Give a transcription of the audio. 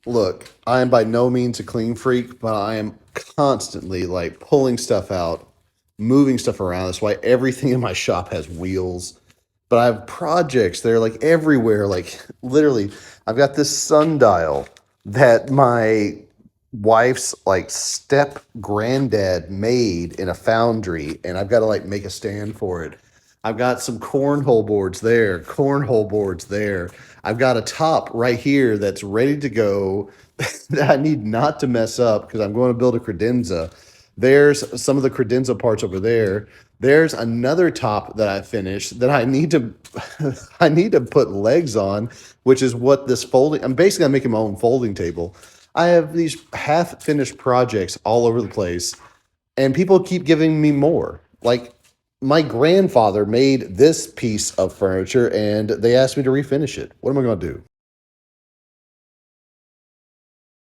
Look, I am by no means a clean freak, but I am constantly like pulling stuff out, moving stuff around. That's why everything in my shop has wheels. But I have projects that are like everywhere. Like literally, I've got this sundial that my wife's like step granddad made in a foundry, and I've got to like make a stand for it. I've got some cornhole boards there. I've got a top right here that's ready to go that I need not to mess up because I'm going to build a credenza. There's some of the credenza parts over there. There's another top that I finished that I need to I need to put legs on, which is what this folding I'm making my own folding table. I have these half finished projects all over the place and people keep giving me more. Like my grandfather made this piece of furniture and they asked me to refinish it. What am I going to do?